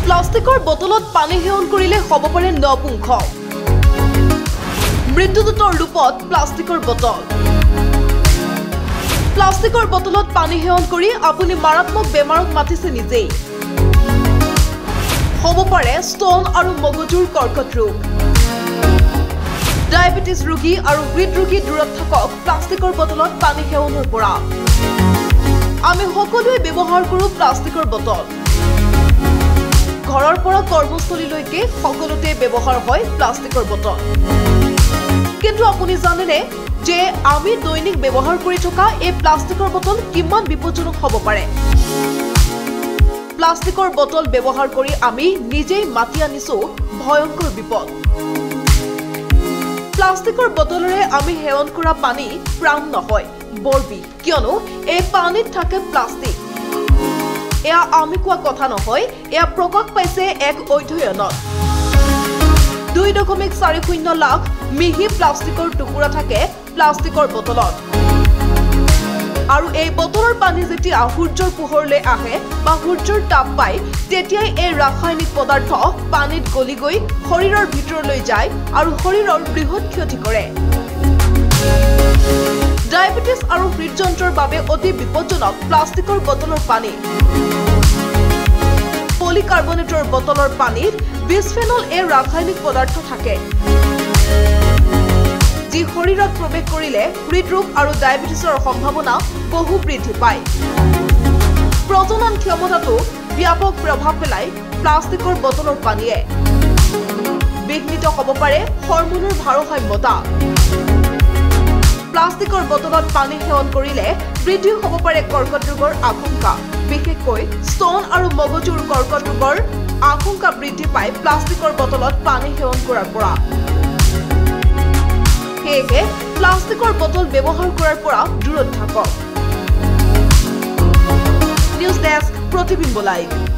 প্লাষ্টিকৰ বটলত পানী সেৱন কৰিলে হ'ব পাৰে নপুংখ মৃত্যুদূতৰ ৰূপত প্লাষ্টিকৰ বটল প্লাষ্টিকৰ বটলত পানী সেৱন কৰি আপুনি মাৰাত্মক বেমাৰক মাতিছে নিজেই হ'ব পাৰে স্তন আৰু মগজুৰ কৰ্কট ৰোগ ডায়াবেটিস ৰোগী আৰু হৃদৰোগী দূৰত থাকক প্লাষ্টিকৰ বটলত পানী সেৱনৰ পৰা আমি সকলোৱে ব্যৱহাৰ কৰো প্লাষ্টিকৰ বটল ঘৰৰ পৰা কৰ্মস্থলীলৈকে সকলোতে ব্যৱহাৰ হয় প্লাষ্টিকৰ বটল কিন্তু আপুনি জানেনে যে আমি দৈনিক ব্যৱহাৰ কৰি থকা এই প্লাষ্টিকৰ বটল কিমান বিপদজনক হ'ব পাৰে প্লাষ্টিকৰ বটল ব্যৱহাৰ কৰি আমি নিজেই মাতি আনিছো ভয়ংকৰ বিপদ প্লাষ্টিকৰ বটলৰে আমি সেৱন কৰা পানী প্ৰাণ নহয় বৰবি কিয়নো এই পানীত থাকে প্লাষ্টিক এয়া আমি কোৱা কথা নহয় এয়া প্ৰকাশ পাইছে এক অধ্যয়নত 2.40 লাখ মিহি প্লাষ্টিকৰ টুকুৰা থাকে প্লাষ্টিকৰ বটলত আৰু এই বটলৰ পানী যেতিয়া সূৰ্যৰ পোহৰলৈ আহে বা সূৰ্যৰ তাপ পায় তেতিয়াই এই ৰাসায়নিক পদাৰ্থ পানীত গলি গৈ শৰীৰৰ ভিতৰলৈ যায় আৰু শৰীৰৰ বৃহৎ ক্ষতি কৰে ডায়াবেটিস আৰু হৃদযন্ত্ৰৰ বাবে অতি বিপদজনক প্লাষ্টিকৰ বটলৰ পানী পলিকাৰ্বনেটৰ বটলৰ পানীত বিসফেনল এ ৰাসায়নিক পদাৰ্থ থাকে যি শৰীৰত প্ৰৱেশ কৰিলে হৃদৰোগ আৰু ডায়াবেটিসৰ সম্ভাৱনা বহু বৃদ্ধি পায় প্ৰজনন ক্ষমতাটো ব্যাপক প্ৰভাৱ পেলায় প্লাষ্টিকৰ বটলৰ পানীয়ে বিঘ্নিত হ'ব পাৰে হৰমনৰ ভাৰসাম্যতা প্লাষ্টিকৰ বটলত পানী সেৱন কৰিলে বৃদ্ধি হ'ব পাৰে কৰ্কট ৰোগৰ আশংকা বিশেষকৈ স্তন আৰু মগজুৰ কৰ্কট ৰোগৰ আশংকা বৃদ্ধি পায় প্লাষ্টিকৰ বটলত পানী সেৱন কৰাৰ পৰা সেয়ে প্লাষ্টিকৰ বটল ব্যৱহাৰ কৰাৰ পৰা দূৰত থাকক নিউজ ডেস্ক প্ৰতিবিম্ব লাইভ